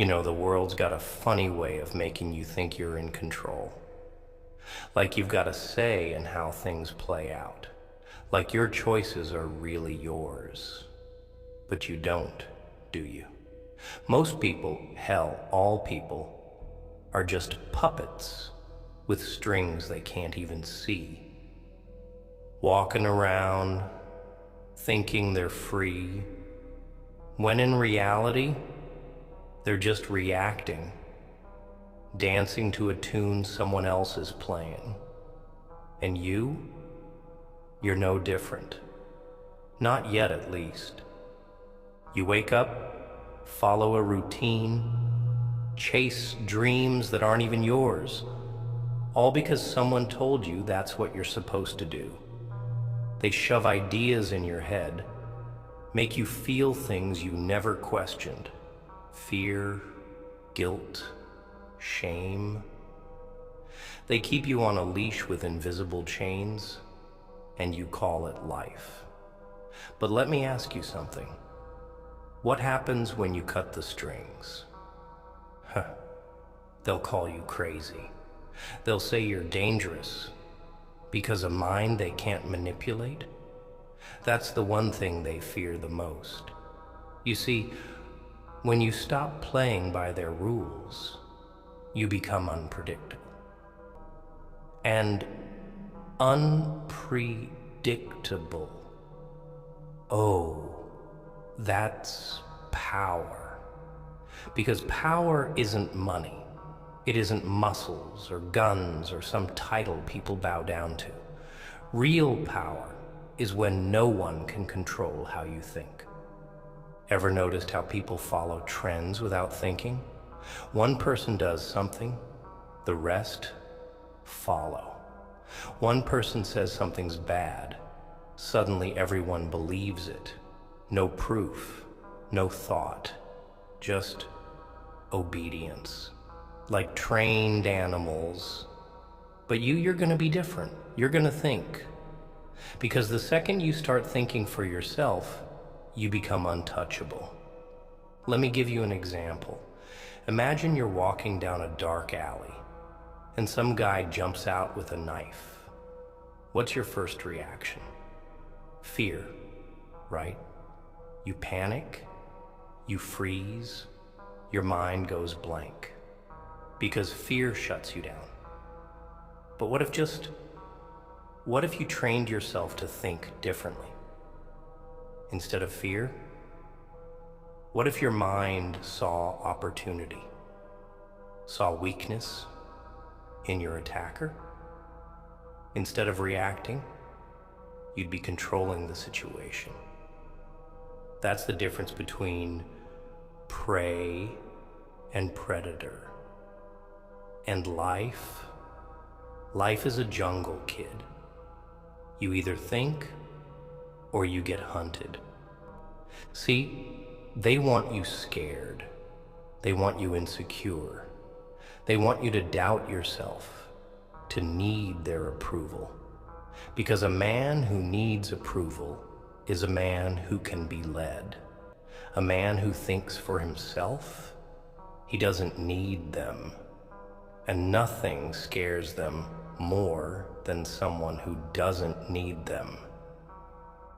The world's got a funny way of making you think you're in control. Like you've got a say in how things play out. Like your choices are really yours. But you don't, do you? Most people, hell, all people, are just puppets with strings they can't even see. Walking around, thinking they're free, when in reality, they're just reacting, dancing to a tune someone else is playing. And you're no different. Not yet, at least. You wake up, follow a routine, chase dreams that aren't even yours, all because someone told you that's what you're supposed to do. They shove ideas in your head, make you feel things you never questioned. Fear, guilt, shame. They keep you on a leash with invisible chains, and you call it life. But let me ask you something. What happens when you cut the strings? They'll call you crazy. They'll say you're dangerous because a mind they can't manipulate. That's the one thing they fear the most. You see, when you stop playing by their rules, you become unpredictable. And unpredictable. Oh, that's power. Because power isn't money. It isn't muscles or guns or some title people bow down to. Real power is when no one can control how you think. Ever noticed how people follow trends without thinking? One person does something, the rest follow. One person says something's bad, suddenly everyone believes it. No proof, no thought, just obedience. Like trained animals. But you're gonna be different. You're gonna think. Because the second you start thinking for yourself, you become untouchable. Let me give you an example. Imagine you're walking down a dark alley, and some guy jumps out with a knife. What's your first reaction? Fear, right? You panic, you freeze, your mind goes blank. Because fear shuts you down. But what if you trained yourself to think differently? Instead of fear, what if your mind saw opportunity, saw weakness in your attacker? Instead of reacting, you'd be controlling the situation. That's the difference between prey and predator. And life is a jungle, kid. You either think or you get hunted. See, they want you scared. They want you insecure. They want you to doubt yourself, to need their approval. Because a man who needs approval is a man who can be led. A man who thinks for himself, he doesn't need them. And nothing scares them more than someone who doesn't need them.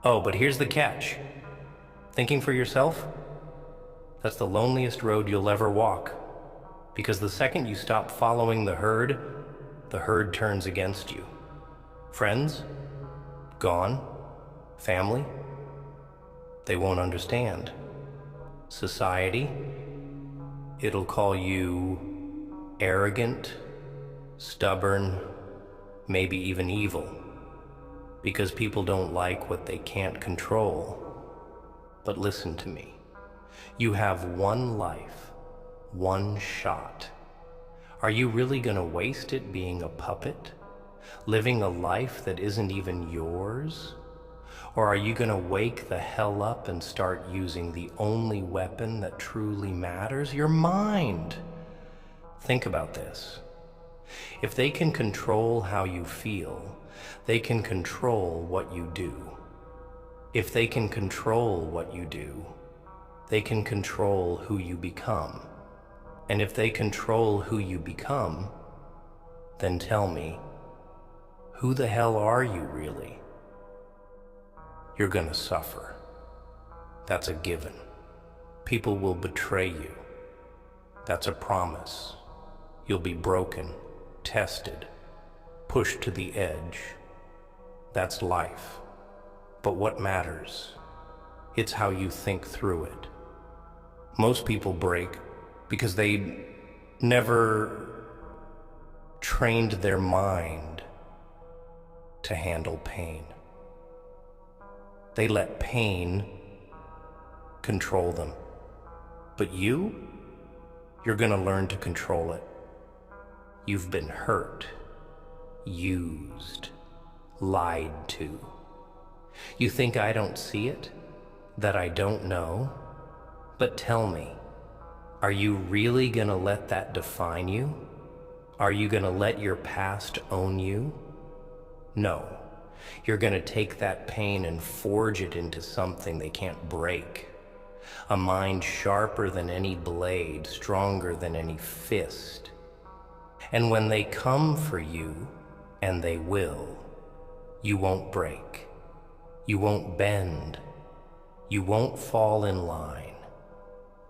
Oh, but here's the catch. Thinking for yourself? That's the loneliest road you'll ever walk. Because the second you stop following the herd turns against you. Friends? Gone. Family? They won't understand. Society? It'll call you arrogant, stubborn, maybe even evil, because people don't like what they can't control. But listen to me. You have one life, one shot. Are you really gonna waste it being a puppet, living a life that isn't even yours? Or are you gonna wake the hell up and start using the only weapon that truly matters, your mind? Think about this. If they can control how you feel, they can control what you do. If they can control what you do, they can control who you become. And if they control who you become, then tell me, who the hell are you really? You're gonna suffer. That's a given. People will betray you. That's a promise. You'll be broken, tested, pushed to the edge. That's life. But what matters? It's how you think through it. Most people break because they never trained their mind to handle pain. They let pain control them. But you're gonna learn to control it. You've been hurt, used, lied to. You think I don't see it? That I don't know? But tell me, are you really gonna let that define you? Are you gonna let your past own you? No. You're gonna take that pain and forge it into something they can't break. A mind sharper than any blade, stronger than any fist. And when they come for you, and they will, you won't break. You won't bend. You won't fall in line,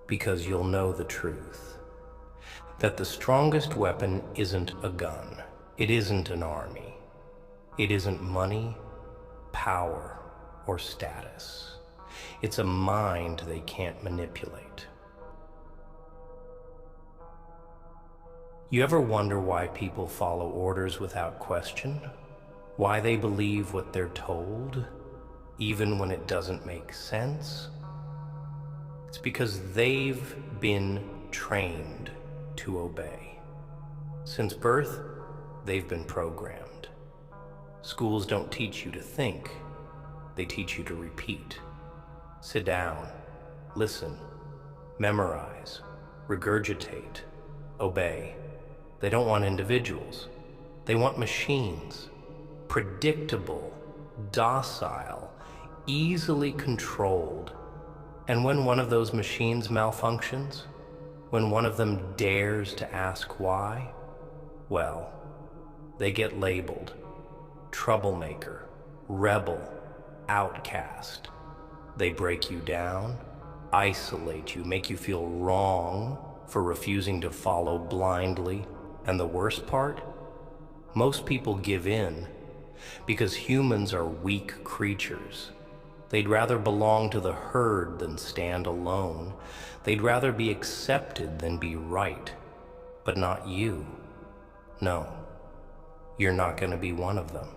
because you'll know the truth. That the strongest weapon isn't a gun. It isn't an army. It isn't money, power, or status. It's a mind they can't manipulate. You ever wonder why people follow orders without question? Why they believe what they're told, even when it doesn't make sense? It's because they've been trained to obey. Since birth, they've been programmed. Schools don't teach you to think, they teach you to repeat. Sit down, listen, memorize, regurgitate, obey. They don't want individuals. They want machines. Predictable, docile, easily controlled. And when one of those machines malfunctions, when one of them dares to ask why, well, they get labeled troublemaker, rebel, outcast. They break you down, isolate you, make you feel wrong for refusing to follow blindly. And the worst part? Most people give in because humans are weak creatures. They'd rather belong to the herd than stand alone. They'd rather be accepted than be right. But not you. No, you're not going to be one of them.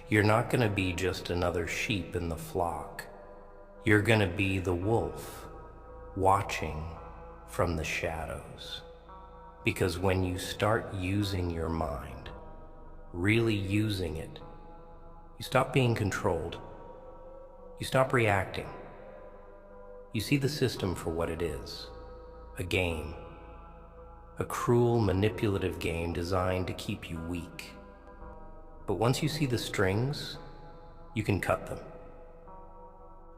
You're not going to be just another sheep in the flock. You're going to be the wolf, watching from the shadows. Because when you start using your mind, really using it, you stop being controlled. You stop reacting. You see the system for what it is, a game. A cruel, manipulative game designed to keep you weak. But once you see the strings, you can cut them.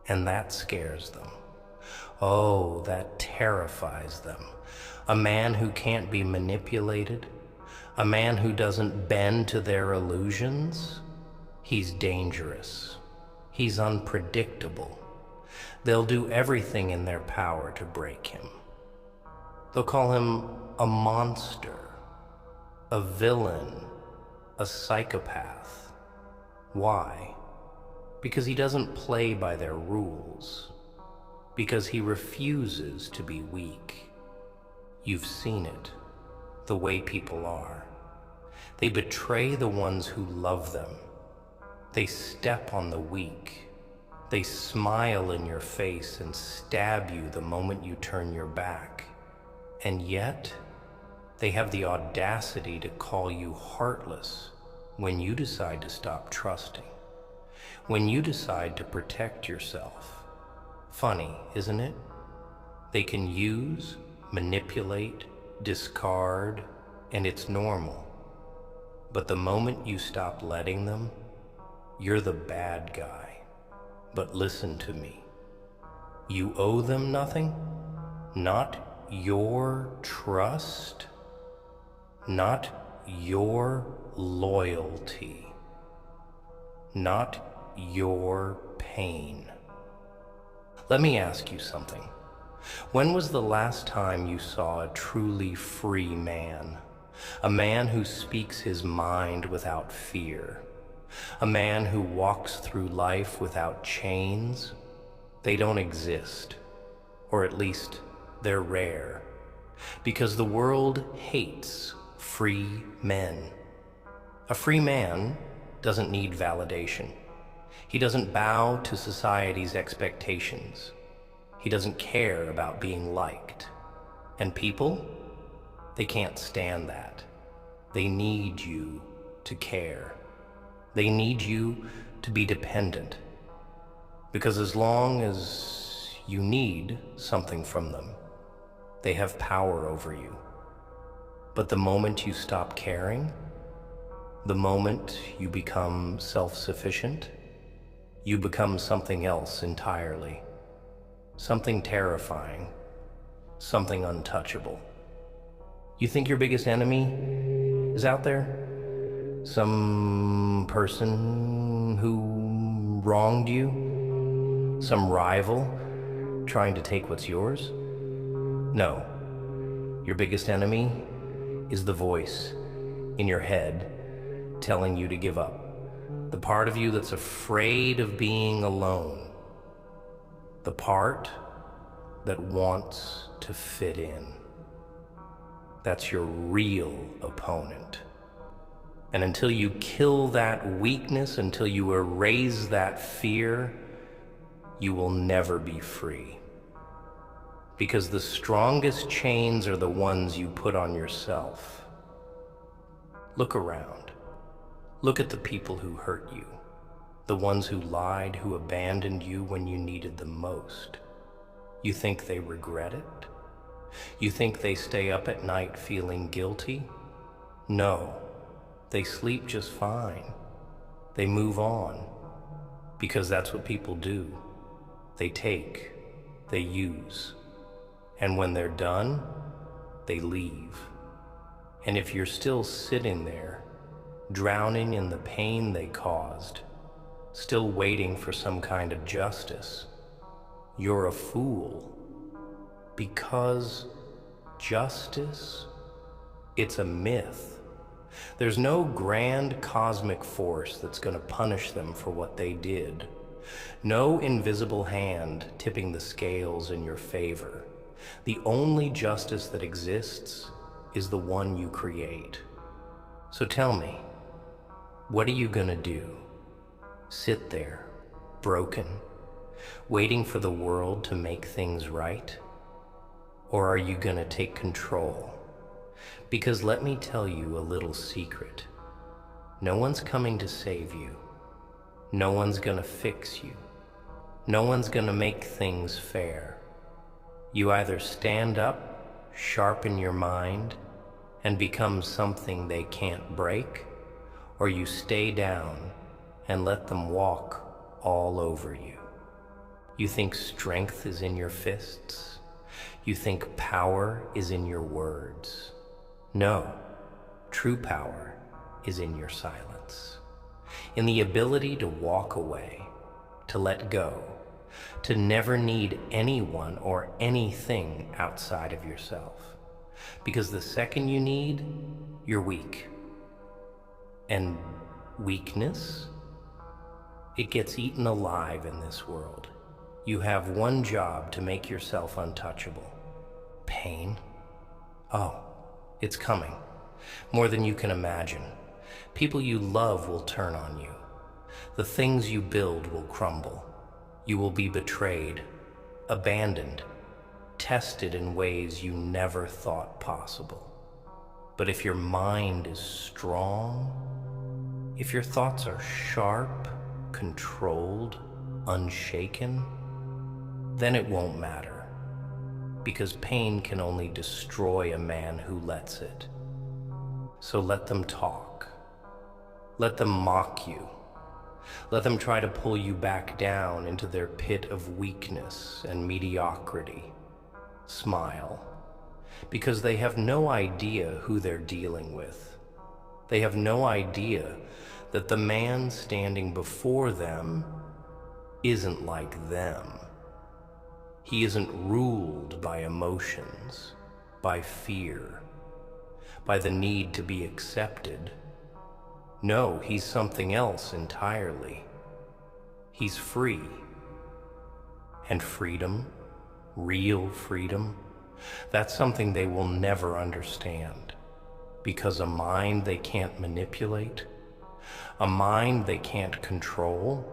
And that scares them. Oh, that terrifies them. A man who can't be manipulated, a man who doesn't bend to their illusions, he's dangerous. He's unpredictable. They'll do everything in their power to break him. They'll call him a monster, a villain, a psychopath. Why? Because he doesn't play by their rules. Because he refuses to be weak. You've seen it, the way people are. They betray the ones who love them. They step on the weak. They smile in your face and stab you the moment you turn your back. And yet, they have the audacity to call you heartless when you decide to stop trusting. When you decide to protect yourself. Funny, isn't it? They can use, manipulate, discard, and it's normal. But the moment you stop letting them, you're the bad guy. But listen to me. You owe them nothing? Not your trust, not your loyalty, not your pain. Let me ask you something. When was the last time you saw a truly free man? A man who speaks his mind without fear. A man who walks through life without chains? They don't exist. Or at least, they're rare. Because the world hates free men. A free man doesn't need validation. He doesn't bow to society's expectations. He doesn't care about being liked. And people, they can't stand that. They need you to care. They need you to be dependent. Because as long as you need something from them, they have power over you. But the moment you stop caring, the moment you become self-sufficient, you become something else entirely. Something terrifying, something untouchable. You think your biggest enemy is out there? Some person who wronged you? Some rival trying to take what's yours? No. Your biggest enemy is the voice in your head telling you to give up. The part of you that's afraid of being alone. The part that wants to fit in. That's your real opponent. And until you kill that weakness, until you erase that fear, you will never be free. Because the strongest chains are the ones you put on yourself. Look around. Look at the people who hurt you. The ones who lied, who abandoned you when you needed them most. You think they regret it? You think they stay up at night feeling guilty? No, they sleep just fine. They move on, because that's what people do. They take, they use, and when they're done, they leave. And if you're still sitting there, drowning in the pain they caused, still waiting for some kind of justice, you're a fool. Because justice, it's a myth. There's no grand cosmic force that's going to punish them for what they did. No invisible hand tipping the scales in your favor. The only justice that exists is the one you create. So tell me, what are you going to do? Sit there, broken, waiting for the world to make things right? Or are you going to take control? Because let me tell you a little secret. No one's coming to save you. No one's going to fix you. No one's going to make things fair. You either stand up, sharpen your mind, and become something they can't break, or you stay down and let them walk all over you. You think strength is in your fists? You think power is in your words? No, true power is in your silence. In the ability to walk away, to let go, to never need anyone or anything outside of yourself. Because the second you need, you're weak. And weakness, it gets eaten alive in this world. You have one job to make yourself untouchable. Pain? Oh, it's coming. More than you can imagine. People you love will turn on you. The things you build will crumble. You will be betrayed, abandoned, tested in ways you never thought possible. But if your mind is strong, if your thoughts are sharp, controlled, unshaken, then it won't matter. Because pain can only destroy a man who lets it. So let them talk. Let them mock you. Let them try to pull you back down into their pit of weakness and mediocrity. Smile. because they have no idea who they're dealing with. They have no idea that the man standing before them isn't like them. He isn't ruled by emotions, by fear, by the need to be accepted. No, he's something else entirely. He's free. And freedom, real freedom, that's something they will never understand, because a mind they can't manipulate, a mind they can't control,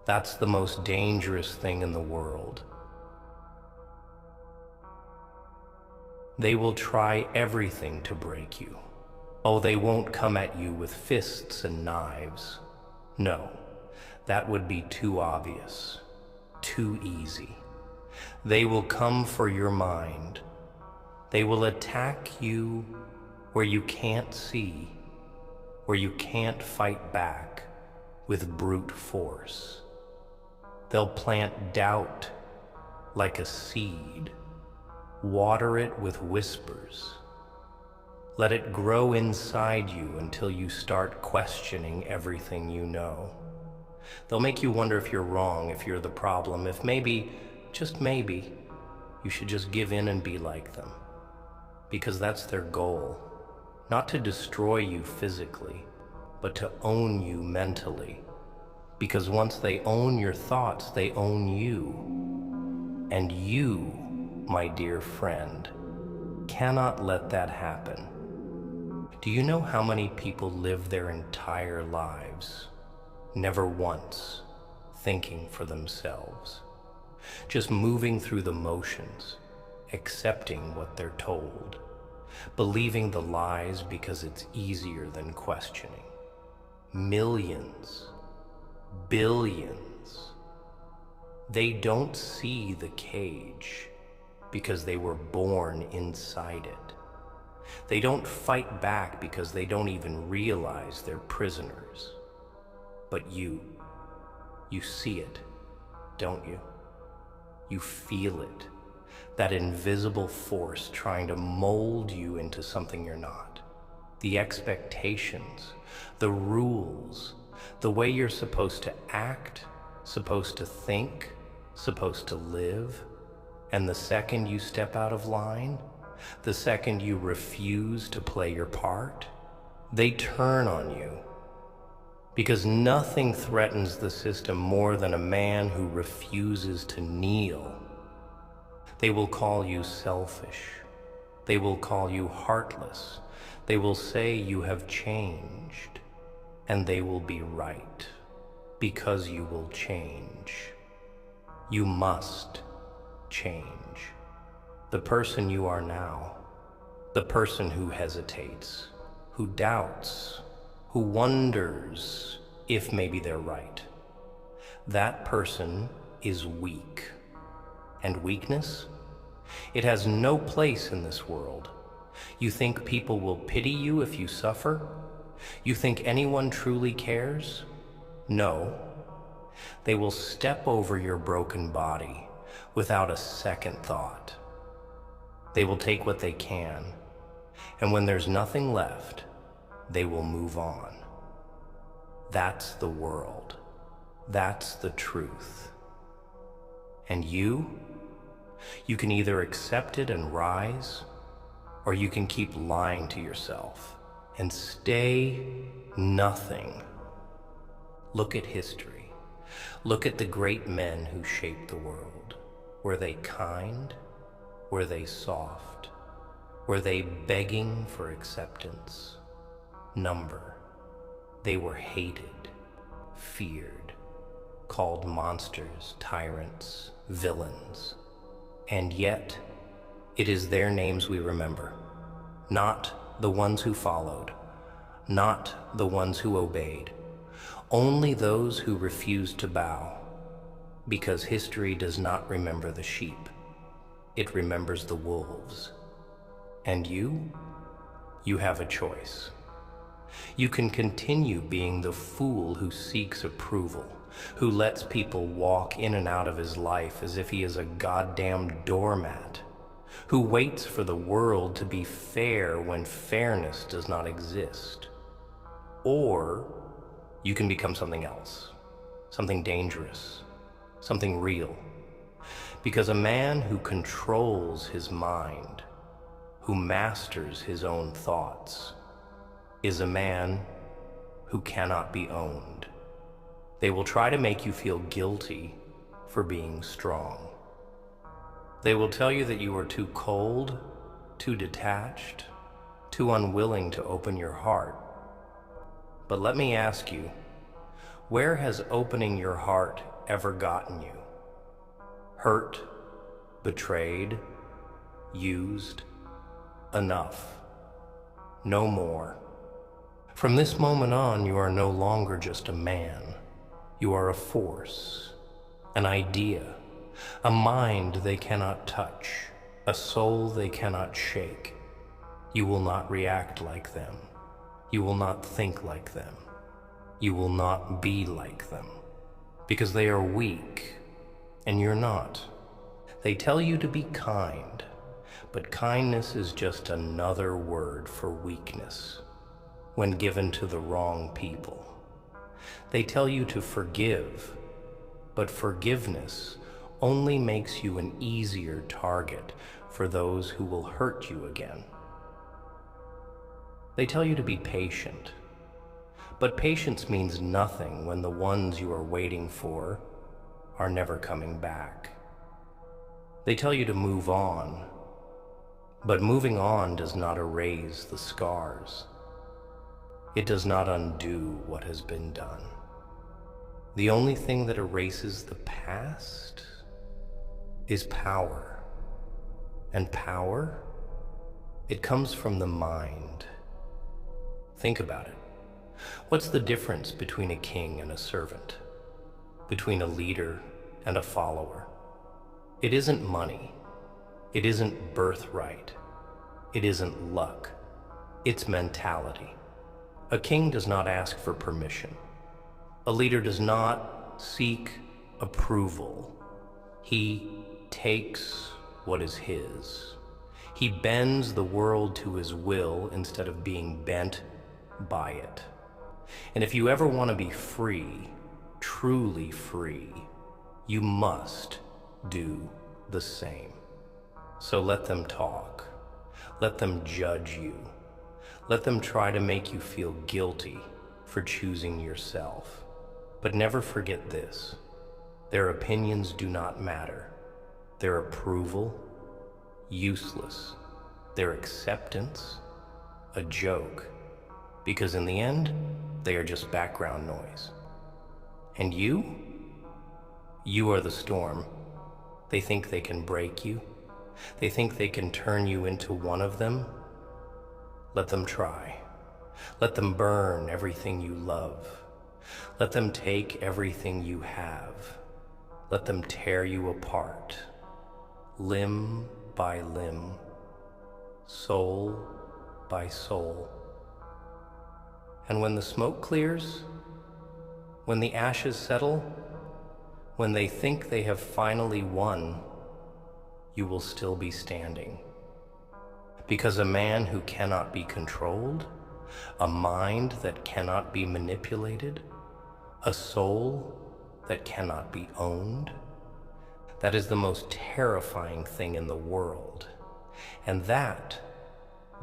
that's the most dangerous thing in the world. They will try everything to break you. Oh, they won't come at you with fists and knives. No, that would be too obvious, too easy. They will come for your mind. They will attack you where you can't see, where you can't fight back with brute force. They'll plant doubt like a seed, water it with whispers. Let it grow inside you until you start questioning everything you know. They'll make you wonder if you're wrong, if you're the problem, if maybe, just maybe, you should just give in and be like them. Because that's their goal. Not to destroy you physically, but to own you mentally. Because once they own your thoughts, they own you. And you, my dear friend, cannot let that happen. Do you know how many people live their entire lives, never once thinking for themselves, just moving through the motions, accepting what they're told, believing the lies because it's easier than questioning? Millions, billions. They don't see the cage because they were born inside it. They don't fight back because they don't even realize they're prisoners. But you see it, don't you? You feel it, that invisible force trying to mold you into something you're not. The expectations, the rules, the way you're supposed to act, supposed to think, supposed to live. And the second you step out of line, the second you refuse to play your part, they turn on you. Because nothing threatens the system more than a man who refuses to kneel. They will call you selfish. They will call you heartless. They will say you have changed. And they will be right, because you will change. You must change. The person you are now, the person who hesitates, who doubts, who wonders if maybe they're right, that person is weak. And weakness? It has no place in this world. You think people will pity you if you suffer? You think anyone truly cares? No. They will step over your broken body without a second thought. They will take what they can, and when there's nothing left, they will move on. That's the world. That's the truth. And you can either accept it and rise, or you can keep lying to yourself and stay nothing. Look at history. Look at the great men who shaped the world. Were they kind? Were they soft? Were they begging for acceptance? Number. They were hated, feared, called monsters, tyrants, villains. And yet, it is their names we remember, not the ones who followed, not the ones who obeyed, only those who refused to bow, because history does not remember the sheep. It remembers the wolves. And you have a choice. You can continue being the fool who seeks approval, who lets people walk in and out of his life as if he is a goddamn doormat, who waits for the world to be fair when fairness does not exist. Or you can become something else, something dangerous, something real. Because a man who controls his mind, who masters his own thoughts, is a man who cannot be owned. They will try to make you feel guilty for being strong. They will tell you that you are too cold, too detached, too unwilling to open your heart. But let me ask you, where has opening your heart ever gotten you? Hurt, betrayed, used, enough. No more. From this moment on, you are no longer just a man. You are a force, an idea, a mind they cannot touch, a soul they cannot shake. You will not react like them. You will not think like them. You will not be like them, because they are weak, and you're not. They tell you to be kind, but kindness is just another word for weakness when given to the wrong people. They tell you to forgive, but forgiveness only makes you an easier target for those who will hurt you again. They tell you to be patient, but patience means nothing when the ones you are waiting for are never coming back. They tell you to move on, but moving on does not erase the scars. It does not undo what has been done. The only thing that erases the past is power. And power, it comes from the mind. Think about it. What's the difference between a king and a servant? Between a leader and a follower? It isn't money. It isn't birthright. It isn't luck. It's mentality. A king does not ask for permission. A leader does not seek approval. He takes what is his. He bends the world to his will instead of being bent by it. And if you ever want to be free, truly free, you must do the same. So let them talk. Let them judge you. Let them try to make you feel guilty for choosing yourself. But never forget this. Their opinions do not matter. Their approval, useless. Their acceptance, a joke. Because in the end, they are just background noise. And you? You are the storm. They think they can break you. They think they can turn you into one of them. Let them try. Let them burn everything you love. Let them take everything you have. Let them tear you apart, limb by limb, soul by soul. And when the smoke clears, when the ashes settle, when they think they have finally won, you will still be standing. Because a man who cannot be controlled, a mind that cannot be manipulated, a soul that cannot be owned, that is the most terrifying thing in the world. And that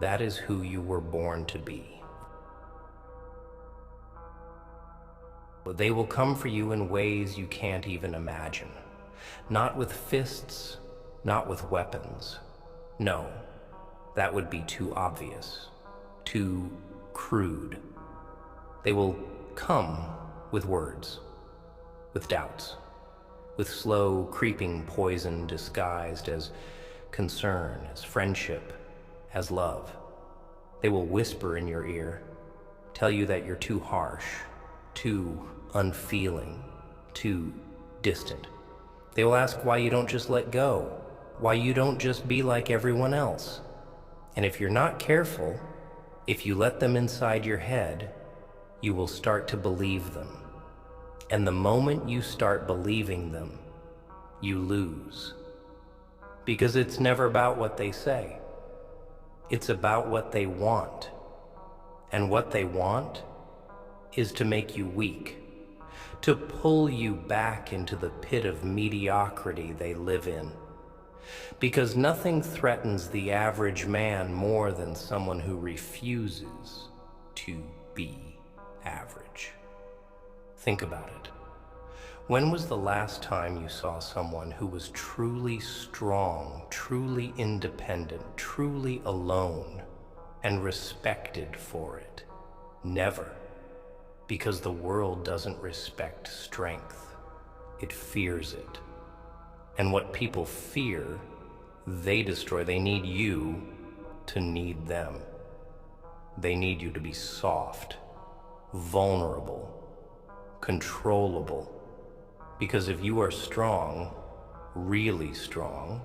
is who you were born to be. They will come for you in ways you can't even imagine. Not with fists, not with weapons. No, that would be too obvious, too crude. They will come with words, with doubts, with slow, creeping poison disguised as concern, as friendship, as love. They will whisper in your ear, tell you that you're too harsh, too unfeeling, too distant. They will ask why you don't just let go, why you don't just be like everyone else. And if you're not careful, if you let them inside your head, you will start to believe them. And the moment you start believing them, you lose. Because it's never about what they say. It's about what they want. And what they want is to make you weak, to pull you back into the pit of mediocrity they live in. Because nothing threatens the average man more than someone who refuses to be average. Think about it. When was the last time you saw someone who was truly strong, truly independent, truly alone, and respected for it? Never. Because the world doesn't respect strength. It fears it. And what people fear, they destroy. They need you to need them. They need you to be soft, vulnerable, controllable. Because if you are strong, really strong,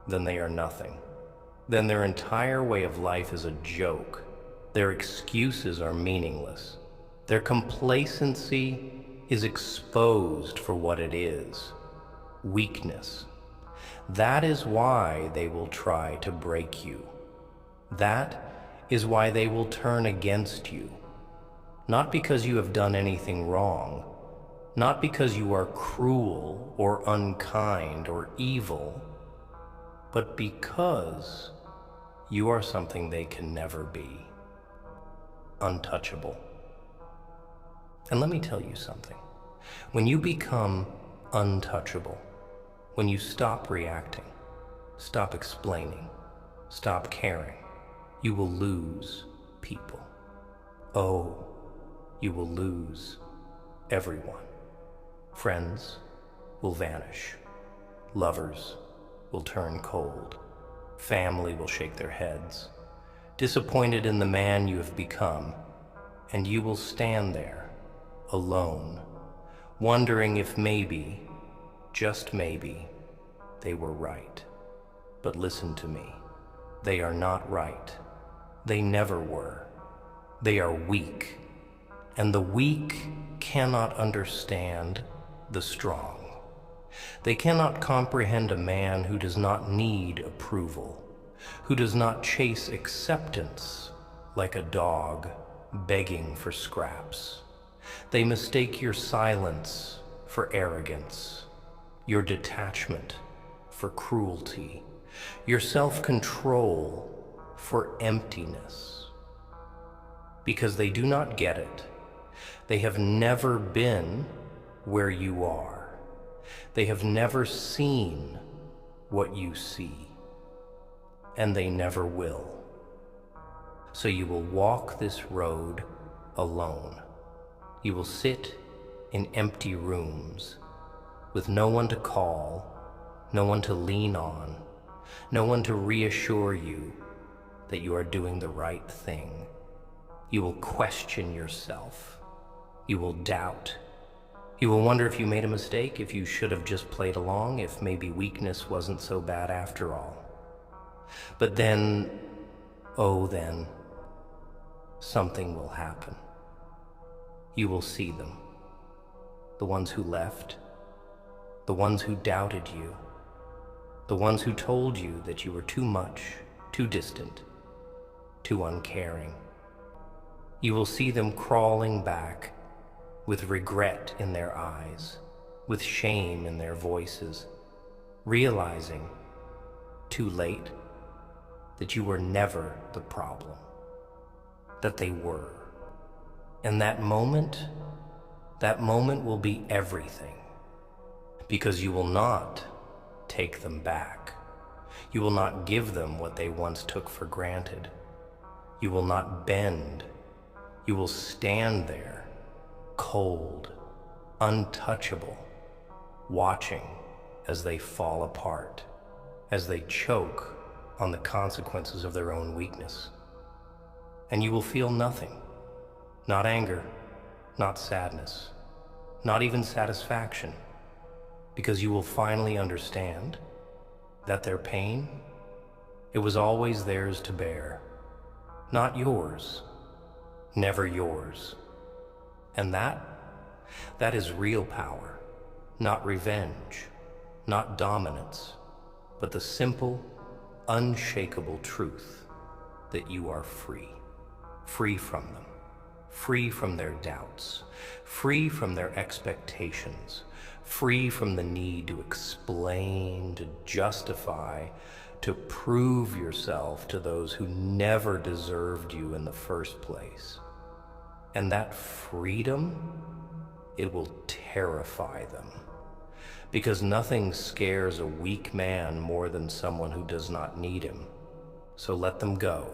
then they are nothing. Then their entire way of life is a joke. Their excuses are meaningless. Their complacency is exposed for what it is: weakness. That is why they will try to break you. That is why they will turn against you. Not because you have done anything wrong, not because you are cruel or unkind or evil, but because you are something they can never be: untouchable. And let me tell you something. When you become untouchable, when you stop reacting, stop explaining, stop caring, you will lose people. Oh, you will lose everyone. Friends will vanish. Lovers will turn cold. Family will shake their heads, disappointed in the man you have become, and you will stand there, alone, wondering if maybe, just maybe, they were right. But listen to me. They are not right. They never were. They are weak. And the weak cannot understand the strong. They cannot comprehend a man who does not need approval, who does not chase acceptance like a dog begging for scraps. They mistake your silence for arrogance, your detachment for cruelty, your self-control for emptiness. Because they do not get it. They have never been where you are. They have never seen what you see, and they never will. So you will walk this road alone. You will sit in empty rooms with no one to call, no one to lean on, no one to reassure you that you are doing the right thing. You will question yourself. You will doubt. You will wonder if you made a mistake, if you should have just played along, if maybe weakness wasn't so bad after all. But then, oh then, something will happen. You will see them. The ones who left, the ones who doubted you, the ones who told you that you were too much, too distant, too uncaring. You will see them crawling back with regret in their eyes, with shame in their voices, realizing, too late, that you were never the problem, that they were. And that moment will be everything, because you will not take them back. You will not give them what they once took for granted. You will not bend. You will stand there, cold, untouchable, watching as they fall apart, as they choke on the consequences of their own weakness. And you will feel nothing, not anger, not sadness, not even satisfaction, because you will finally understand that their pain, it was always theirs to bear, not yours, never yours. And that is real power, not revenge, not dominance, but the simple, unshakable truth that you are free. Free from them. Free from their doubts. Free from their expectations. Free from the need to explain, to justify, to prove yourself to those who never deserved you in the first place. And that freedom, it will terrify them. Because nothing scares a weak man more than someone who does not need him. So let them go.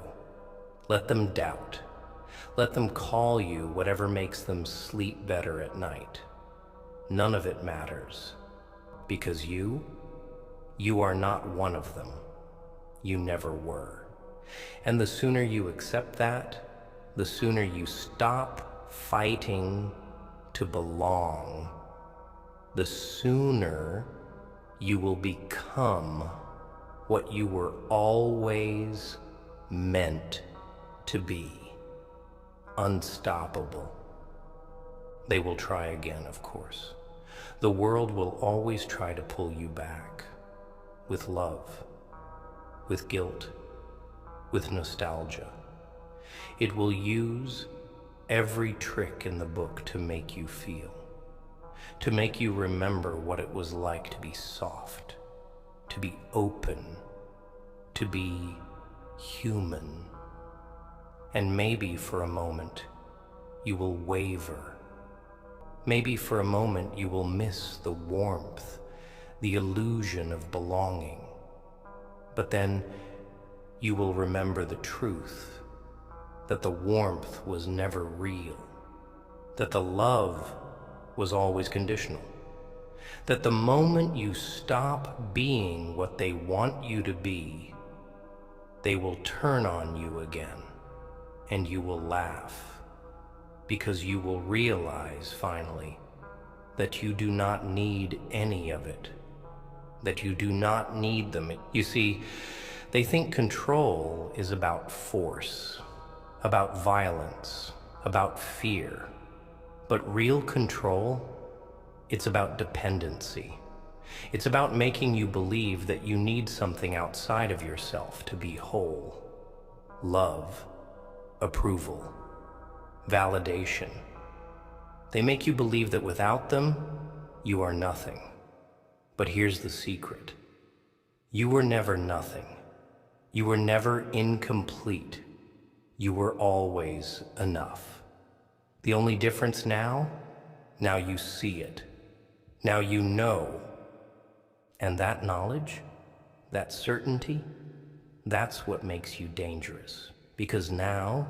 Let them doubt. Let them call you whatever makes them sleep better at night. None of it matters. Because you are not one of them. You never were. And the sooner you accept that, the sooner you stop fighting to belong, the sooner you will become what you were always meant to be. Unstoppable. They will try again, of course. The world will always try to pull you back with love, with guilt, with nostalgia. It will use every trick in the book to make you feel, to make you remember what it was like to be soft, to be open, to be human. And maybe for a moment you will waver. Maybe for a moment you will miss the warmth, the illusion of belonging. But then you will remember the truth, that the warmth was never real, that the love was always conditional, that the moment you stop being what they want you to be, they will turn on you again, and you will laugh, because you will realize finally that you do not need any of it, that you do not need them. You see, they think control is about force, about violence, about fear. But real control, it's about dependency. It's about making you believe that you need something outside of yourself to be whole. Love, approval, validation. They make you believe that without them, you are nothing. But here's the secret. You were never nothing. You were never incomplete. You were always enough. The only difference now you see it. Now you know. And that knowledge, that certainty, that's what makes you dangerous. Because now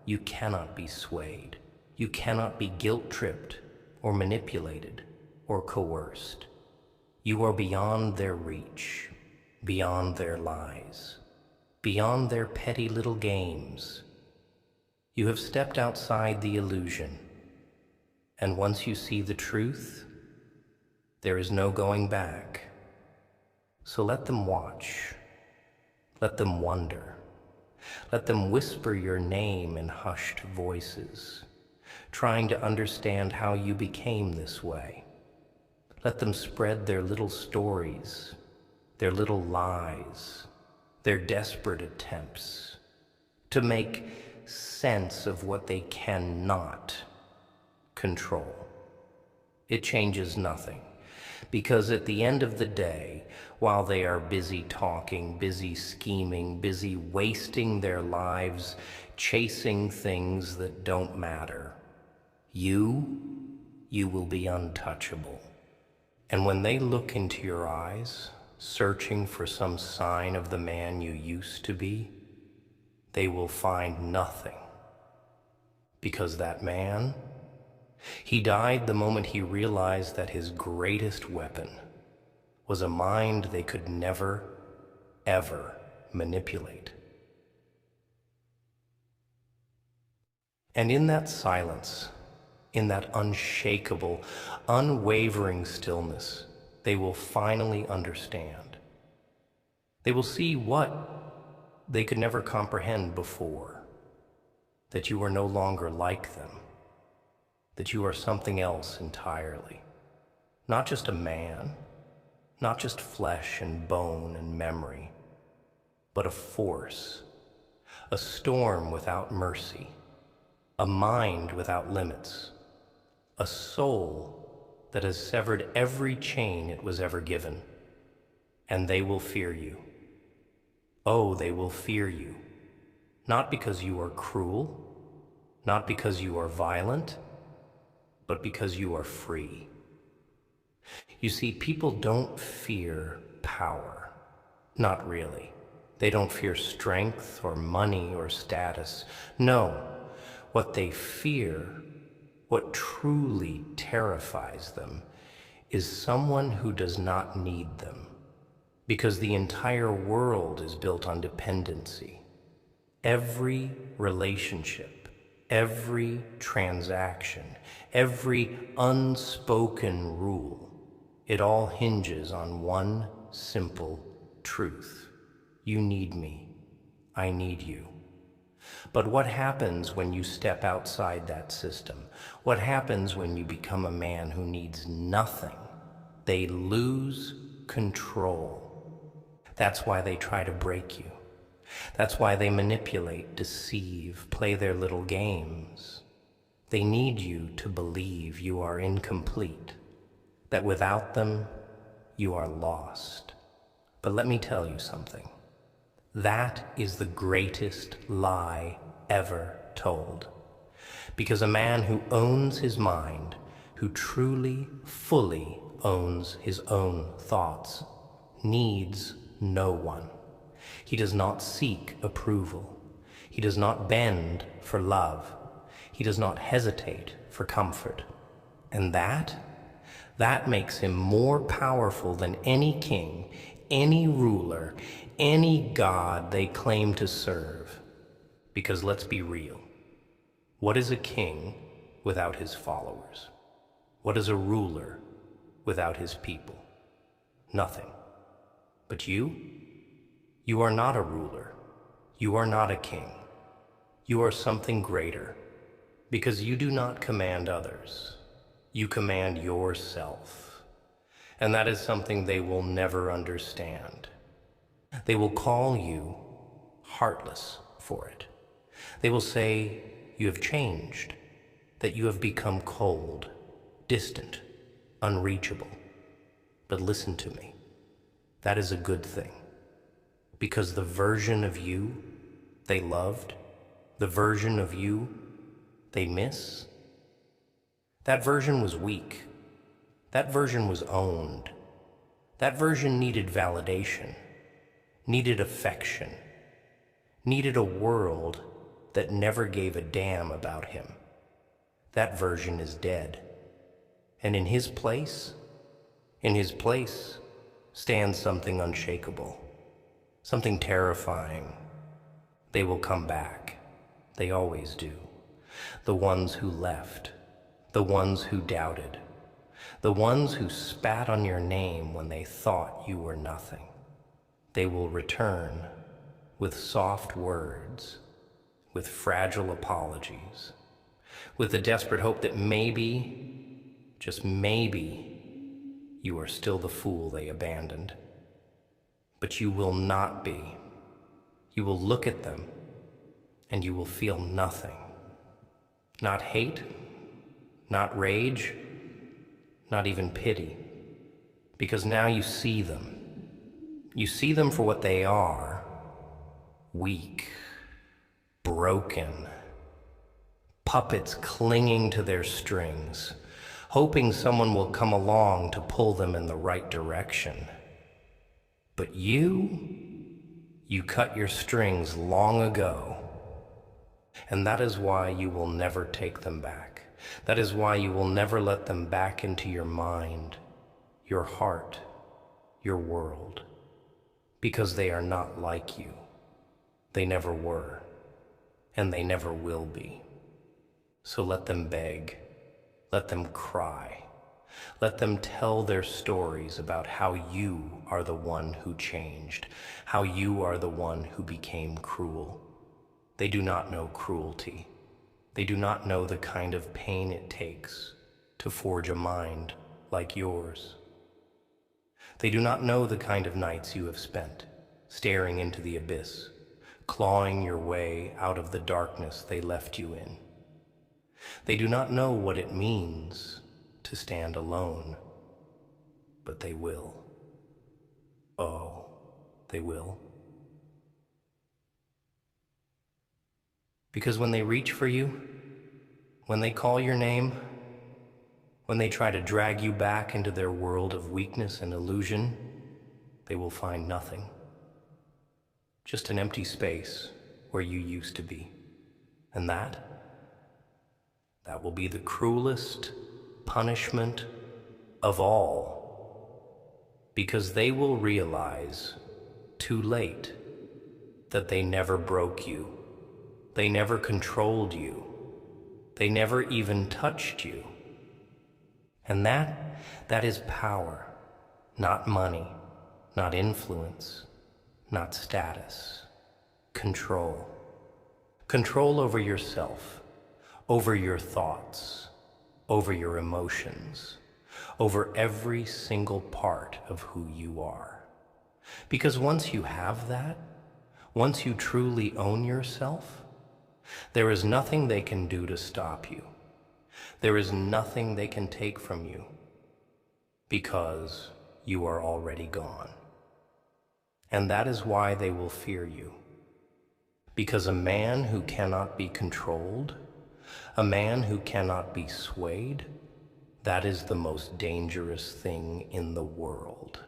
you cannot be swayed. You cannot be guilt-tripped or manipulated or coerced. You are beyond their reach, beyond their lies, beyond their petty little games. You have stepped outside the illusion, and once you see the truth, there is no going back. So let them watch, let them wonder, let them whisper your name in hushed voices, trying to understand how you became this way. Let them spread their little stories, their little lies, their desperate attempts to make sense of what they cannot control. It changes nothing, because at the end of the day, while they are busy talking, busy scheming, busy wasting their lives, chasing things that don't matter, you will be untouchable. And when they look into your eyes, searching for some sign of the man you used to be, they will find nothing. Because that man, he died the moment he realized that his greatest weapon was a mind they could never, ever manipulate. And in that silence, in that unshakable, unwavering stillness, they will finally understand. They will see what they could never comprehend before, that you are no longer like them, that you are something else entirely. Not just a man, not just flesh and bone and memory, but a force, a storm without mercy, a mind without limits, a soul that has severed every chain it was ever given. And they will fear you. Oh, they will fear you, not because you are cruel, not because you are violent, but because you are free. You see, people don't fear power. Not really. They don't fear strength or money or status. No, what they fear, what truly terrifies them, is someone who does not need them. Because the entire world is built on dependency. Every relationship, every transaction, every unspoken rule, it all hinges on one simple truth. You need me. I need you. But what happens when you step outside that system? What happens when you become a man who needs nothing? They lose control. That's why they try to break you. That's why they manipulate, deceive, play their little games. They need you to believe you are incomplete, that without them, you are lost. But let me tell you something. That is the greatest lie ever told. Because a man who owns his mind, who truly, fully owns his own thoughts, needs no one. He does not seek approval. He does not bend for love. He does not hesitate for comfort. And that makes him more powerful than any king, any ruler, any god they claim to serve. Because let's be real. What is a king without his followers? What is a ruler without his people? Nothing. But you are not a ruler. You are not a king. You are something greater, because you do not command others. You command yourself. And that is something they will never understand. They will call you heartless for it. They will say you have changed, that you have become cold, distant, unreachable. But listen to me. That is a good thing. Because the version of you they loved, the version of you they miss, that version was weak. That version was owned. That version needed validation, needed affection, needed a world that never gave a damn about him. That version is dead. And in his place stands something unshakable, something terrifying. They will come back. They always do. The ones who left, the ones who doubted, the ones who spat on your name when they thought you were nothing. They will return with soft words, with fragile apologies, with the desperate hope that maybe, just maybe, you are still the fool they abandoned. But you will not be. You will look at them, and you will feel nothing. Not hate, not rage, not even pity. Because now you see them. You see them for what they are. Weak, broken, puppets clinging to their strings, hoping someone will come along to pull them in the right direction. But you cut your strings long ago, and that is why you will never take them back. That is why you will never let them back into your mind, your heart, your world, because they are not like you. They never were, and they never will be. So let them beg. Let them cry. Let them tell their stories about how you are the one who changed, how you are the one who became cruel. They do not know cruelty. They do not know the kind of pain it takes to forge a mind like yours. They do not know the kind of nights you have spent, staring into the abyss, clawing your way out of the darkness they left you in. They do not know what it means to stand alone, but they will. Oh, they will. Because when they reach for you, when they call your name, when they try to drag you back into their world of weakness and illusion, they will find nothing. Just an empty space where you used to be. And that will be the cruelest punishment of all. Because they will realize, too late, that they never broke you. They never controlled you. They never even touched you. And that is power, not money, not influence, not status. Control. Control over yourself, over your thoughts, over your emotions, over every single part of who you are. Because once you have that, once you truly own yourself, there is nothing they can do to stop you. There is nothing they can take from you, because you are already gone. And that is why they will fear you. Because a man who cannot be controlled, a man who cannot be swayed, that is the most dangerous thing in the world.